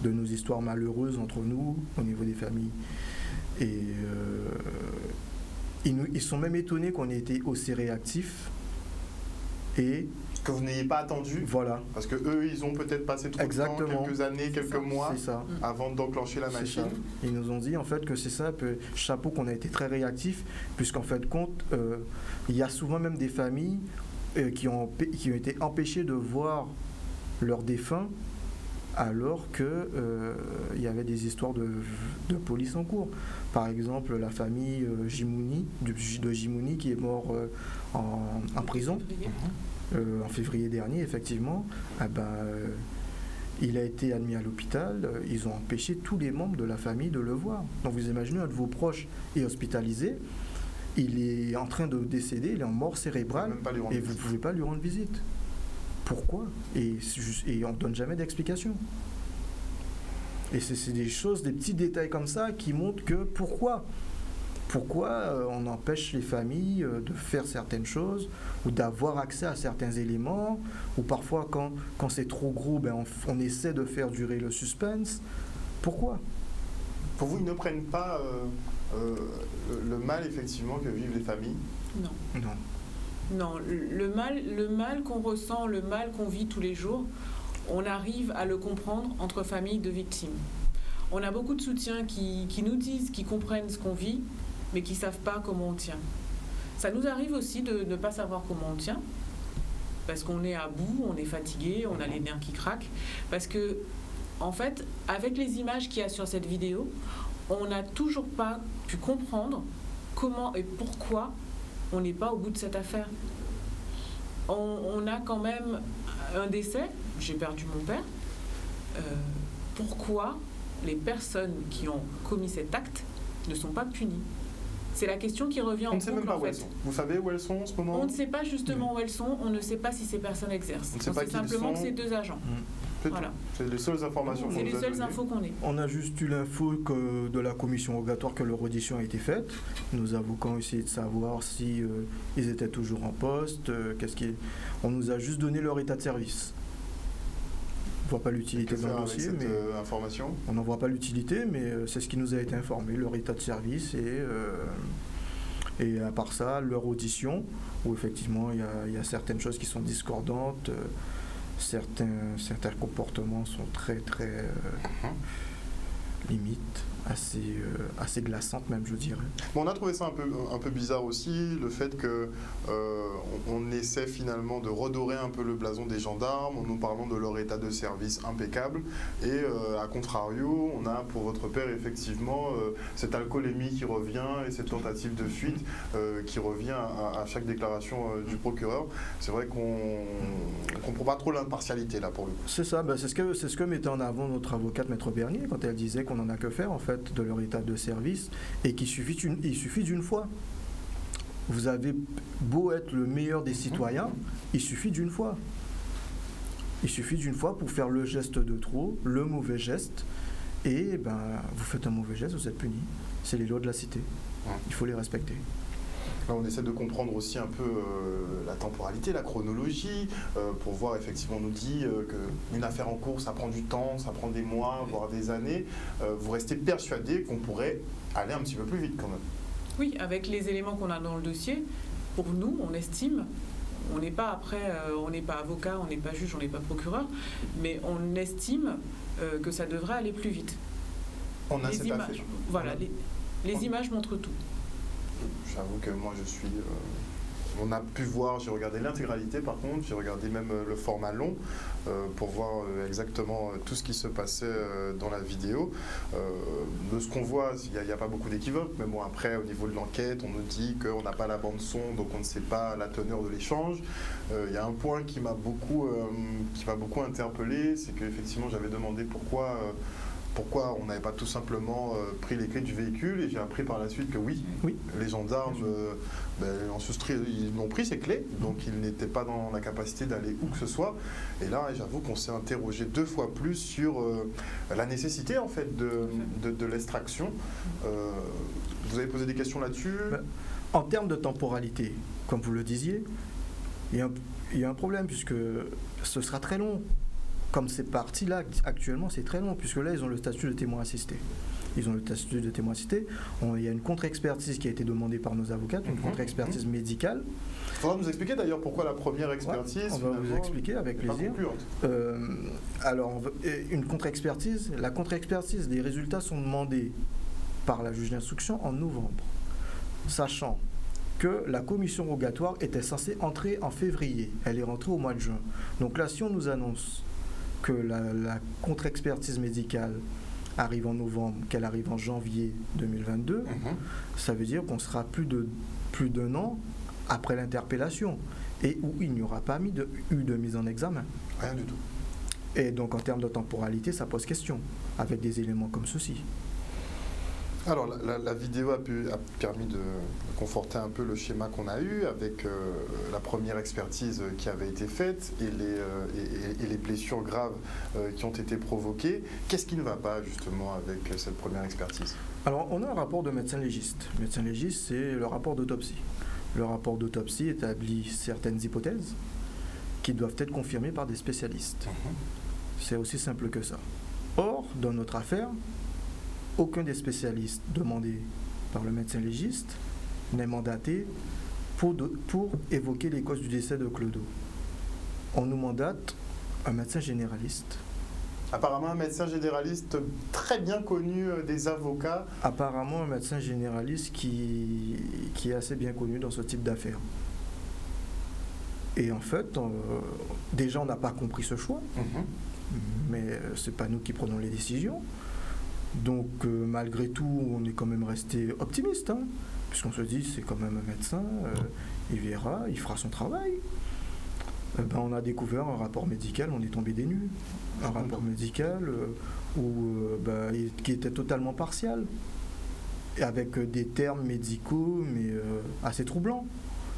de nos histoires malheureuses entre nous, au niveau des familles. Et ils sont même étonnés qu'on ait été aussi réactifs. Et que vous n'ayez pas attendu. Voilà. Parce que eux, ils ont peut-être passé trop de temps, quelques années, quelques mois, avant d'enclencher la machine. Ils nous ont dit en fait que c'est ça, chapeau qu'on a été très réactifs, puisqu'en fait compte, il y a souvent même des familles qui ont été empêchées de voir leurs défunts alors qu'il y avait des histoires de police en cours. Par exemple, la famille Jimouni, de Jimouni qui est mort en prison en février dernier, effectivement. Il a été admis à l'hôpital. Ils ont empêché tous les membres de la famille de le voir. Donc vous imaginez, un de vos proches est hospitalisé. Il est en train de décéder, il est en mort cérébrale et vous ne pouvez pas lui rendre visite. Pourquoi ? Et on ne donne jamais d'explication. Et c'est des choses, des petits détails comme ça qui montrent que pourquoi on empêche les familles de faire certaines choses ou d'avoir accès à certains éléments, ou parfois quand c'est trop gros, on essaie de faire durer le suspense. Pourquoi ? Pour vous, ils ne prennent pas le mal effectivement que vivent les familles ? Non. Non, le mal qu'on ressent, le mal qu'on vit tous les jours, on arrive à le comprendre entre familles de victimes. On a beaucoup de soutiens qui nous disent, qui comprennent ce qu'on vit, mais qui ne savent pas comment on tient. Ça nous arrive aussi de ne pas savoir comment on tient, parce qu'on est à bout, on est fatigué, on a les nerfs qui craquent, parce que, en fait, avec les images qu'il y a sur cette vidéo, on n'a toujours pas pu comprendre comment et pourquoi on n'est pas au bout de cette affaire. On a quand même un décès, j'ai perdu mon père. Pourquoi les personnes qui ont commis cet acte ne sont pas punies ? C'est la question qui revient en boucle. On ne sait même pas où elles sont. Vous savez où elles sont en ce moment ? On ne sait pas justement où elles sont, on ne sait pas si ces personnes exercent. On sait simplement que c'est 2 agents. Voilà. C'est les seules informations qu'on nous a données. C'est les seules infos qu'on ait. On a juste eu l'info de la commission rogatoire que leur audition a été faite. Nos avocats ont essayé de savoir si ils étaient toujours en poste. On nous a juste donné leur état de service. On ne voit pas l'utilité dans le dossier, mais information. On n'en voit pas l'utilité, mais c'est ce qui nous a été informé, leur état de service et à part ça, leur audition, où effectivement il y a certaines choses qui sont discordantes. Certains comportements sont très très limites assez glaçante même, je dirais. Bon, on a trouvé ça un peu bizarre aussi, le fait que on essaie finalement de redorer un peu le blason des gendarmes en nous parlant de leur état de service impeccable, et à contrario, on a pour votre père effectivement cette alcoolémie qui revient et cette tentative de fuite qui revient à chaque déclaration du procureur. C'est vrai qu'on ne comprend pas trop l'impartialité là pour le coup. C'est ça, c'est ce que mettait en avant notre avocate Maître Bernier quand elle disait qu'on n'en a que faire en fait de leur état de service et qu'il suffit d'une fois. Vous avez beau être le meilleur des citoyens, il suffit d'une fois. Il suffit d'une fois pour faire le geste de trop, le mauvais geste, et vous faites un mauvais geste, vous êtes puni. C'est les lois de la cité. Il faut les respecter. Là, on essaie de comprendre aussi un peu la temporalité, la chronologie, pour voir effectivement, on nous dit qu'une affaire en cours, ça prend du temps, ça prend des mois, voire des années. Vous restez persuadé qu'on pourrait aller un petit peu plus vite quand même? Oui, avec les éléments qu'on a dans le dossier, pour nous, on estime, on n'est pas on n'est pas avocat, on n'est pas juge, on n'est pas procureur, mais on estime que ça devrait aller plus vite. On a cette affaire. Voilà, les images montrent tout. J'avoue que moi je suis... on a pu voir, j'ai regardé l'intégralité par contre, j'ai regardé même le format long pour voir exactement tout ce qui se passait dans la vidéo. De ce qu'on voit, il n'y a pas beaucoup d'équivoques, mais bon après au niveau de l'enquête, on nous dit qu'on n'a pas la bande son, donc on ne sait pas la teneur de l'échange. Il y a un point qui m'a beaucoup interpellé, c'est qu'effectivement j'avais demandé pourquoi on n'avait pas tout simplement pris les clés du véhicule, et j'ai appris par la suite que oui. Les gendarmes ils ont pris ces clés, donc ils n'étaient pas dans la capacité d'aller où que ce soit. Et là, j'avoue qu'on s'est interrogé 2 fois plus sur la nécessité en fait de l'extraction. Vous avez posé des questions là-dessus? En termes de temporalité, comme vous le disiez, il y a un problème puisque ce sera très long. Comme c'est parti là, actuellement, c'est très long, puisque là, ils ont le statut de témoin assisté. Il y a une contre-expertise qui a été demandée par nos avocats, une contre-expertise médicale. Il faudra nous expliquer d'ailleurs pourquoi la première expertise... on va vous expliquer avec plaisir. Alors, une contre-expertise, la contre-expertise, les résultats sont demandés par la juge d'instruction en novembre, sachant que la commission rogatoire était censée entrer en février. Elle est rentrée au mois de juin. Donc là, si on nous annonce que la contre-expertise médicale arrive en novembre, qu'elle arrive en janvier 2022, ça veut dire qu'on sera plus d'un an après l'interpellation et où il n'y aura pas eu de mise en examen. Rien du tout. Et donc en termes de temporalité, ça pose question, avec des éléments comme ceci. Alors la vidéo a permis de conforter un peu le schéma qu'on a eu avec la première expertise qui avait été faite et les blessures graves qui ont été provoquées. Qu'est-ce qui ne va pas justement avec cette première expertise? Alors on a un rapport de médecin légiste. Le médecin légiste, c'est le rapport d'autopsie. Le rapport d'autopsie établit certaines hypothèses qui doivent être confirmées par des spécialistes. C'est aussi simple que ça. Or, dans notre affaire, aucun des spécialistes demandés par le médecin légiste n'est mandaté pour évoquer les causes du décès de Clodo. On nous mandate un médecin généraliste. Apparemment un médecin généraliste très bien connu des avocats. Apparemment un médecin généraliste qui est assez bien connu dans ce type d'affaires. Et en fait, déjà on n'a pas compris ce choix, mais c'est pas nous qui prenons les décisions. Donc malgré tout, on est quand même resté optimiste, puisqu'on se dit c'est quand même un médecin, il verra, il fera son travail. On a découvert un rapport médical, on est tombé des nues. Un rapport médical qui était totalement partial, et avec des termes médicaux, mais assez troublants.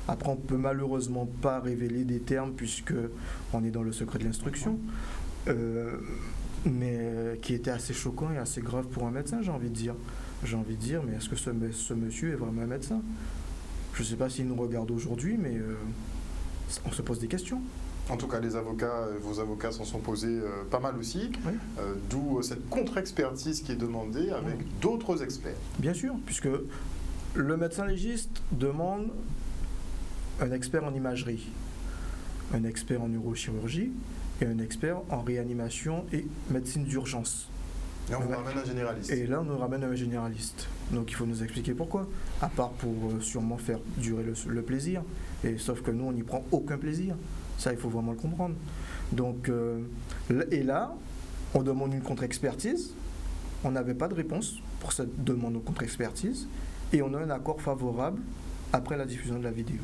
Après, on ne peut malheureusement pas révéler des termes, puisqu'on est dans le secret de l'instruction. Mais qui était assez choquant et assez grave pour un médecin, j'ai envie de dire. Mais est-ce que ce monsieur est vraiment un médecin? Je ne sais pas s'il nous regarde aujourd'hui, mais on se pose des questions. En tout cas, vos avocats s'en sont posés pas mal aussi, oui. D'où cette contre-expertise qui est demandée avec d'autres experts. Bien sûr, puisque le médecin légiste demande un expert en imagerie, un expert en neurochirurgie, et un expert en réanimation et médecine d'urgence. Et on vous ramène un généraliste. Et là, on nous ramène un généraliste. Donc il faut nous expliquer pourquoi. À part pour sûrement faire durer le plaisir. Et sauf que nous, on n'y prend aucun plaisir. Ça, il faut vraiment le comprendre. Donc, et là, on demande une contre-expertise. On n'avait pas de réponse pour cette demande de contre-expertise. Et on a un accord favorable après la diffusion de la vidéo.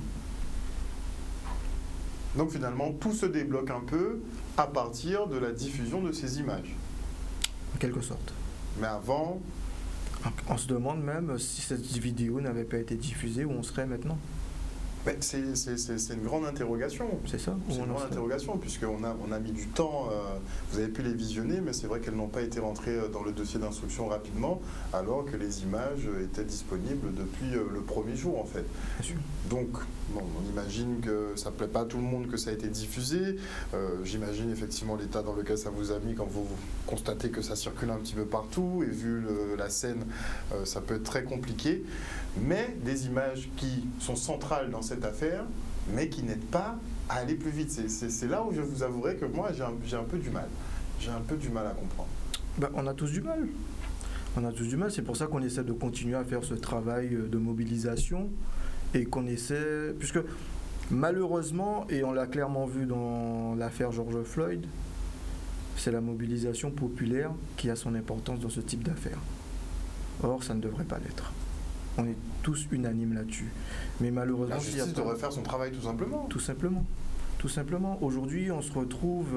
Donc finalement, tout se débloque un peu à partir de la diffusion de ces images. En quelque sorte. Mais avant... On se demande même si cette vidéo n'avait pas été diffusée, où on serait maintenant. Mais c'est une grande interrogation. C'est ça. C'est une grande interrogation, puisqu'on a mis du temps. Vous avez pu les visionner, mais c'est vrai qu'elles n'ont pas été rentrées dans le dossier d'instruction rapidement, alors que les images étaient disponibles depuis le premier jour, en fait. Bien sûr. Donc, bon, on imagine que ça ne plaît pas à tout le monde que ça a été diffusé. J'imagine effectivement l'état dans lequel ça vous a mis quand vous constatez que ça circule un petit peu partout, et vu la scène, ça peut être très compliqué. Mais des images qui sont centrales dans cette affaire, mais qui n'aident pas à aller plus vite. C'est là où je vous avouerai que moi, j'ai un peu du mal. J'ai un peu du mal à comprendre. Ben, on a tous du mal. On a tous du mal. C'est pour ça qu'on essaie de continuer à faire ce travail de mobilisation et qu'on essaie... Puisque malheureusement, et on l'a clairement vu dans l'affaire George Floyd, c'est la mobilisation populaire qui a son importance dans ce type d'affaires. Or, ça ne devrait pas l'être. On est tous unanimes là-dessus. Mais malheureusement... La justice devrait faire son travail tout simplement. Tout simplement. Tout simplement. Aujourd'hui, on se retrouve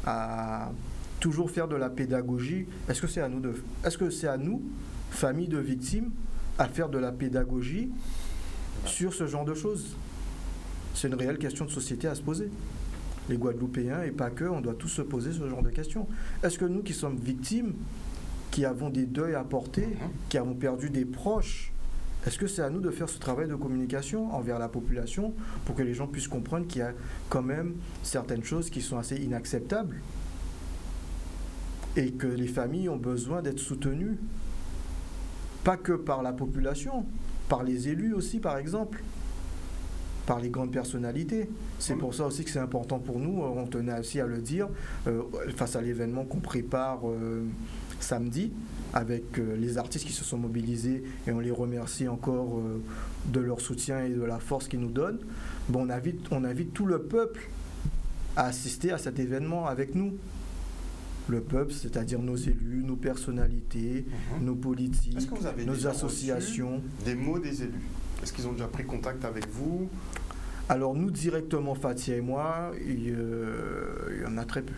à toujours faire de la pédagogie. Est-ce que c'est à nous, famille de victimes, à faire de la pédagogie sur ce genre de choses? C'est une réelle question de société à se poser. Les Guadeloupéens, et pas que, on doit tous se poser ce genre de questions. Est-ce que nous qui sommes victimes, qui avons des deuils à porter, qui avons perdu des proches, est-ce que c'est à nous de faire ce travail de communication envers la population pour que les gens puissent comprendre qu'il y a quand même certaines choses qui sont assez inacceptables et que les familles ont besoin d'être soutenues, pas que par la population, par les élus aussi par exemple, par les grandes personnalités. C'est pour ça aussi que c'est important pour nous, on tenait aussi à le dire, face à l'événement qu'on prépare samedi, avec les artistes qui se sont mobilisés, et on les remercie encore de leur soutien et de la force qu'ils nous donnent. Bon, on invite tout le peuple à assister à cet événement avec nous. Le peuple, c'est-à-dire nos élus, nos personnalités, nos politiques, Est-ce que vous avez nos déjà associations. reçu des mots des élus? Est-ce qu'ils ont déjà pris contact avec vous? Alors nous, directement, Fatia et moi, il y en a très peu.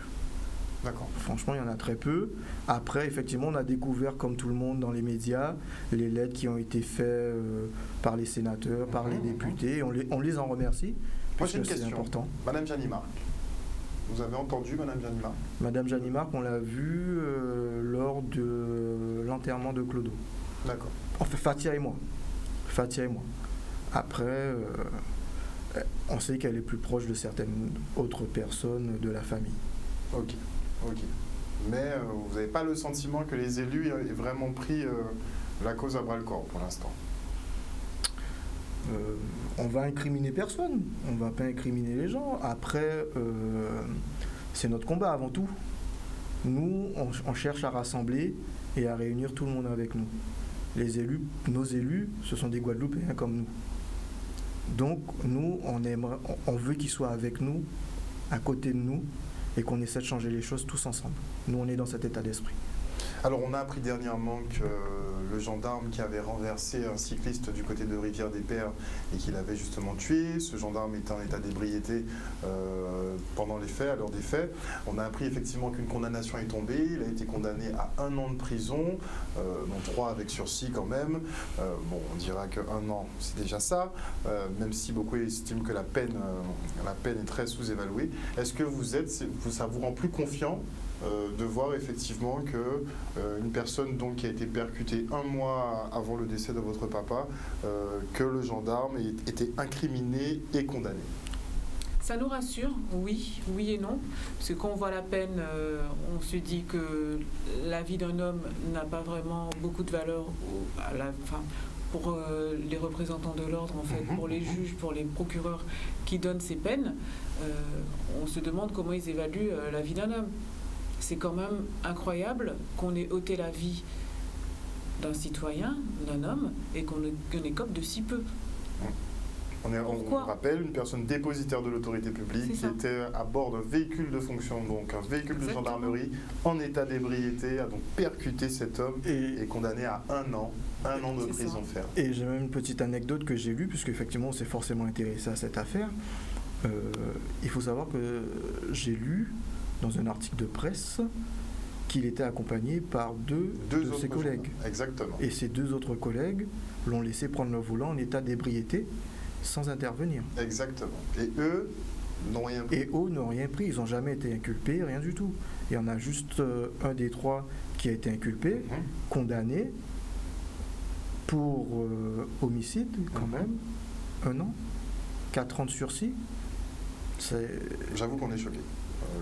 D'accord. Franchement, il y en a très peu. Après, effectivement, on a découvert, comme tout le monde dans les médias, les lettres qui ont été faites par les sénateurs, par les députés. On les en remercie. Moi, j'ai une c'est question. important. Madame Jeannie Marc. Vous avez entendu Madame Jeannie Marc? Madame Jeannie Marc, on l'a vue lors de l'enterrement de Clodo. D'accord. Enfin, Fatia et moi. Après, on sait qu'elle est plus proche de certaines autres personnes de la famille. Ok. Mais vous n'avez pas le sentiment que les élus aient vraiment pris la cause à bras-le-corps pour l'instant? On va incriminer personne, on va pas incriminer les gens. Après, c'est notre combat avant tout. Nous, on cherche à rassembler et à réunir tout le monde avec nous. Les élus, nos élus, ce sont des Guadeloupéens comme nous. Donc, nous, on veut qu'ils soient avec nous, à côté de nous, et qu'on essaie de changer les choses tous ensemble. Nous, on est dans cet état d'esprit. Alors, on a appris dernièrement que le gendarme qui avait renversé un cycliste du côté de Rivière-des-Pères et qu'il avait justement tué, ce gendarme était en état d'ébriété pendant les faits, à l'heure des faits. On a appris effectivement qu'une condamnation est tombée. Il a été condamné à 1 an de prison, dont 3 avec sursis quand même. Bon, on dira que 1 an, c'est déjà ça, même si beaucoup estiment que la peine est très sous-évaluée. Est-ce que ça vous rend plus confiant de voir effectivement que une personne donc qui a été percutée 1 mois avant le décès de votre papa, que le gendarme ait été incriminé et condamné? Ça nous rassure, oui et non. Parce que quand on voit la peine, on se dit que la vie d'un homme n'a pas vraiment beaucoup de valeur pour les représentants de l'ordre, en fait, pour les juges, pour les procureurs qui donnent ces peines. On se demande comment ils évaluent la vie d'un homme. c'est quand même incroyable qu'on ait ôté la vie d'un citoyen, d'un homme, et qu'on écope de si peu. On rappelle une personne dépositaire de l'autorité publique qui était à bord d'un véhicule de fonction, donc un véhicule de gendarmerie, en état d'ébriété, a donc percuté cet homme et est condamné à un an de prison ferme. Et j'ai même une petite anecdote que j'ai lue, puisque effectivement on s'est forcément intéressé à cette affaire. Il faut savoir que j'ai lu dans un article de presse qu'il était accompagné par deux de ses collègues. Exactement. Et ces 2 autres collègues l'ont laissé prendre le volant en état d'ébriété sans intervenir. Exactement. Et eux n'ont rien pris. Et eux n'ont rien pris. Ils n'ont jamais été inculpés, rien du tout. Il y en a juste un des 3 qui a été inculpé, condamné pour homicide, quand même, 1 an, 4 ans de sursis. J'avoue qu'on est choqué.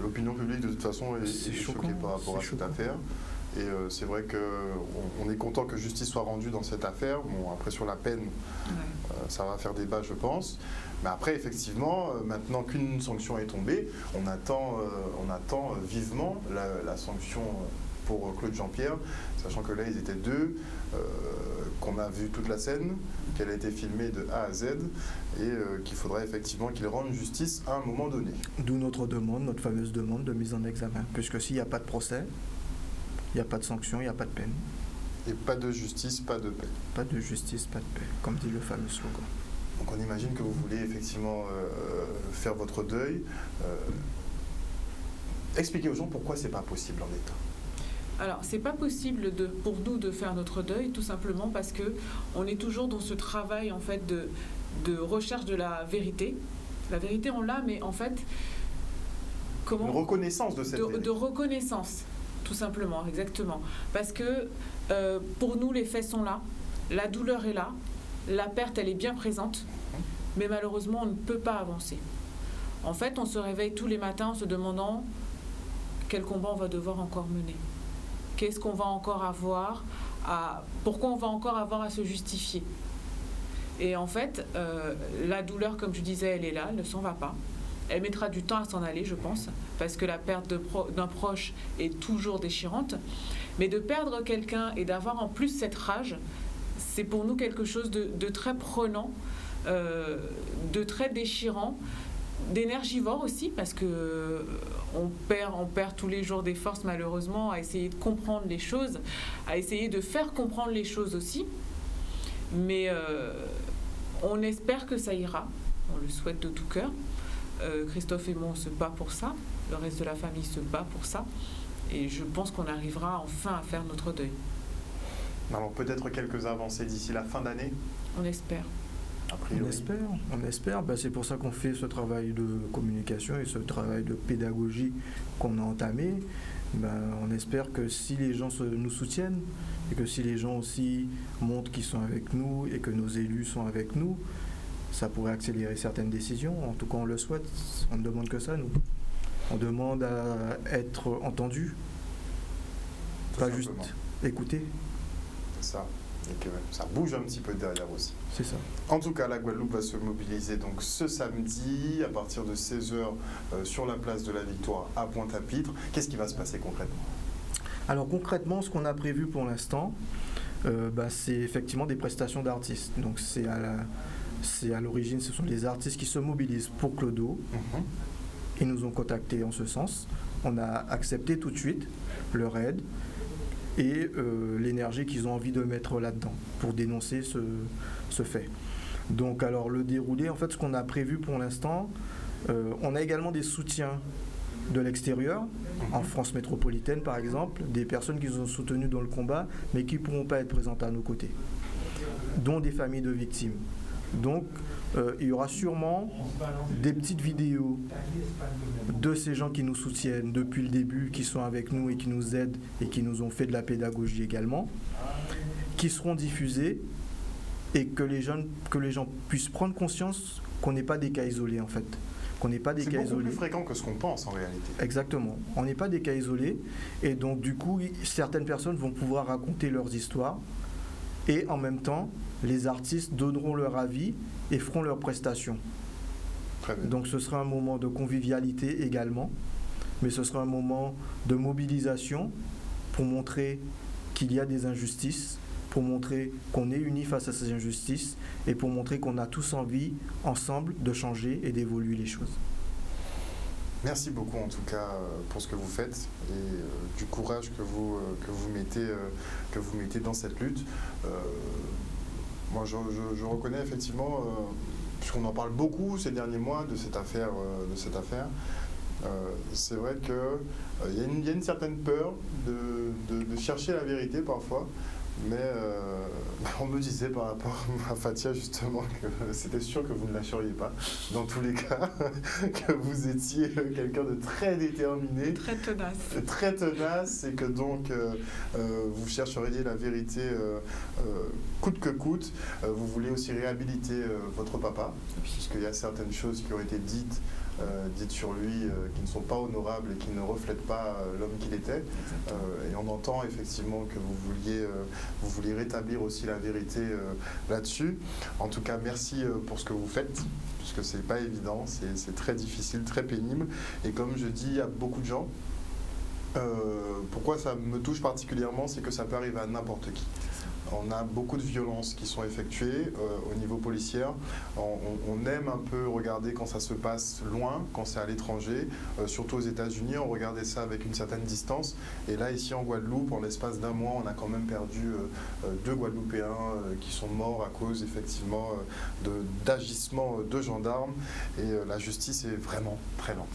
L'opinion publique, de toute façon, est choquée par rapport à cette affaire. Et c'est vrai qu'on est content que justice soit rendue dans cette affaire. Bon, après, sur la peine, ça va faire débat, je pense. Mais après, effectivement, maintenant qu'une sanction est tombée, on attend vivement la sanction pour Claude Jean-Pierre, sachant que là, ils étaient 2, qu'on a vu toute la scène, qu'elle a été filmée de A à Z, et qu'il faudrait effectivement qu'ils rendent justice à un moment donné. D'où notre fameuse demande de mise en examen, puisque s'il n'y a pas de procès, il n'y a pas de sanction, il n'y a pas de peine. Et pas de justice, pas de paix. Pas de justice, pas de paix, comme dit le fameux slogan. Donc on imagine que vous voulez effectivement faire votre deuil. Expliquez aux gens pourquoi c'est pas possible en l'état. Alors, c'est pas possible pour nous de faire notre deuil, tout simplement parce que on est toujours dans ce travail en fait de recherche de la vérité. La vérité, on l'a, mais en fait, une reconnaissance de cette vérité. De reconnaissance, tout simplement, exactement. Parce que pour nous, les faits sont là, la douleur est là, la perte, elle est bien présente, mais malheureusement, on ne peut pas avancer. En fait, on se réveille tous les matins en se demandant quel combat on va devoir encore mener. Qu'est-ce qu'on va encore avoir pourquoi on va encore avoir à se justifier. Et en fait, la douleur, comme je disais, elle est là, elle ne s'en va pas. Elle mettra du temps à s'en aller, je pense, parce que la perte d'un proche est toujours déchirante. Mais de perdre quelqu'un et d'avoir en plus cette rage, c'est pour nous quelque chose de très prenant, de très déchirant, d'énergivore aussi, parce que on perd tous les jours des forces, malheureusement, à essayer de comprendre les choses, à essayer de faire comprendre les choses aussi. Mais on espère que ça ira, on le souhaite de tout cœur. Christophe et moi, on se bat pour ça, le reste de la famille se bat pour ça, et je pense qu'on arrivera enfin à faire notre deuil. Alors peut-être quelques avancées d'ici la fin d'année. On espère. On espère. C'est pour ça qu'on fait ce travail de communication et ce travail de pédagogie qu'on a entamé. On espère que si les gens nous soutiennent et que si les gens aussi montrent qu'ils sont avec nous et que nos élus sont avec nous, ça pourrait accélérer certaines décisions. En tout cas, on le souhaite. On ne demande que ça, nous. On demande à être entendu, pas juste écouté. C'est ça. Et que ça bouge un petit peu derrière aussi. C'est ça. En tout cas, la Guadeloupe va se mobiliser donc ce samedi à partir de 16h sur la place de la Victoire à Pointe-à-Pitre. Qu'est-ce qui va se passer concrètement ? Alors concrètement, ce qu'on a prévu pour l'instant, c'est effectivement des prestations d'artistes. Donc c'est à l'origine, ce sont les artistes qui se mobilisent pour Clodo. Ils nous ont contactés en ce sens. On a accepté tout de suite leur aide et l'énergie qu'ils ont envie de mettre là-dedans pour dénoncer ce fait. Donc alors le déroulé, en fait ce qu'on a prévu pour l'instant, on a également des soutiens de l'extérieur, en France métropolitaine par exemple, des personnes qui nous ont soutenus dans le combat mais qui ne pourront pas être présentes à nos côtés, dont des familles de victimes. Donc il y aura sûrement des petites vidéos de ces gens qui nous soutiennent depuis le début, qui sont avec nous et qui nous aident et qui nous ont fait de la pédagogie également, qui seront diffusées et que les gens puissent prendre conscience qu'on n'est pas des cas isolés en fait. Qu'on n'est pas des cas isolés. C'est beaucoup plus fréquent que ce qu'on pense en réalité. Exactement. On n'est pas des cas isolés et donc du coup certaines personnes vont pouvoir raconter leurs histoires et en même temps les artistes donneront leur avis et feront leurs prestations. Très bien. Donc ce sera un moment de convivialité également mais ce sera un moment de mobilisation pour montrer qu'il y a des injustices, pour montrer qu'on est unis face à ces injustices et pour montrer qu'on a tous envie, ensemble, de changer et d'évoluer les choses. Merci beaucoup en tout cas pour ce que vous faites et du courage que vous mettez dans cette lutte. Moi je reconnais effectivement, puisqu'on en parle beaucoup ces derniers mois de cette affaire, c'est vrai qu'il y a une certaine peur de chercher la vérité parfois. Mais on me disait par rapport à Fathia justement que c'était sûr que vous ne lâcheriez pas, dans tous les cas, que vous étiez quelqu'un de très déterminé, très tenace et que donc vous chercheriez la vérité coûte que coûte. Vous voulez aussi réhabiliter votre papa, puisqu'il y a certaines choses qui ont été dites sur lui qui ne sont pas honorables et qui ne reflètent pas l'homme qu'il était. Et on entend effectivement que vous vouliez rétablir aussi la vérité là-dessus. En tout cas, merci pour ce que vous faites, puisque c'est pas évident, c'est très difficile, très pénible. Et comme je dis à beaucoup de gens, pourquoi ça me touche particulièrement, c'est que ça peut arriver à n'importe qui. On a beaucoup de violences qui sont effectuées au niveau policier. On aime un peu regarder quand ça se passe loin, quand c'est à l'étranger, surtout aux États-Unis. On regardait ça avec une certaine distance. Et là, ici en Guadeloupe, en l'espace d'un mois, on a quand même perdu 2 Guadeloupéens qui sont morts à cause effectivement d'agissements de gendarmes. Et la justice est vraiment très lente.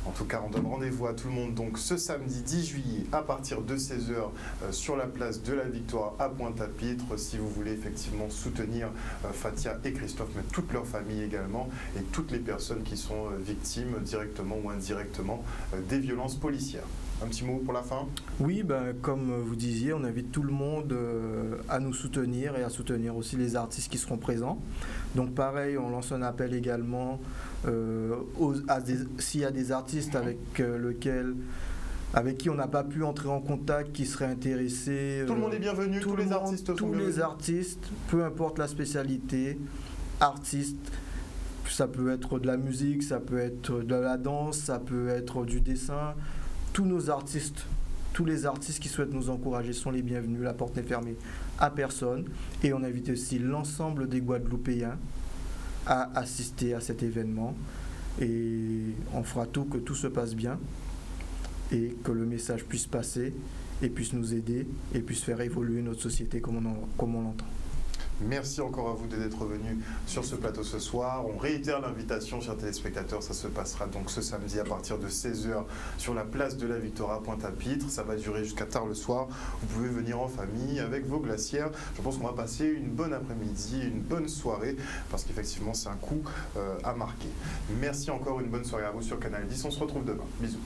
En tout cas, on donne rendez-vous à tout le monde donc ce samedi 10 juillet à partir de 16h sur la place de la Victoire à Pointe-à-Pitre, si vous voulez effectivement soutenir Fathia et Christophe, mais toute leur famille également, et toutes les personnes qui sont victimes directement ou indirectement des violences policières. Un petit mot pour la fin ? Oui, comme vous disiez, on invite tout le monde à nous soutenir et à soutenir aussi les artistes qui seront présents. Donc pareil, on lance un appel également s'il y a des artistes avec qui on n'a pas pu entrer en contact, qui seraient intéressés. Tout le monde est bienvenu, tous les artistes sont bienvenus. Tous les artistes, peu importe la spécialité, artistes, ça peut être de la musique, ça peut être de la danse, ça peut être du dessin. Tous nos artistes, tous les artistes qui souhaitent nous encourager sont les bienvenus, la porte n'est fermée à personne. Et on invite aussi l'ensemble des Guadeloupéens à assister à cet événement. Et on fera tout que tout se passe bien et que le message puisse passer et puisse nous aider et puisse faire évoluer notre société comme on l'entend. Merci encore à vous d'être venus sur ce plateau ce soir. On réitère l'invitation, chers téléspectateurs. Ça se passera donc ce samedi à partir de 16h sur la place de la Victoire à Pointe-à-Pitre. Ça va durer jusqu'à tard le soir. Vous pouvez venir en famille avec vos glacières. Je pense qu'on va passer une bonne après-midi, une bonne soirée, parce qu'effectivement, c'est un coup à marquer. Merci encore, une bonne soirée à vous sur Canal 10. On se retrouve demain. Bisous.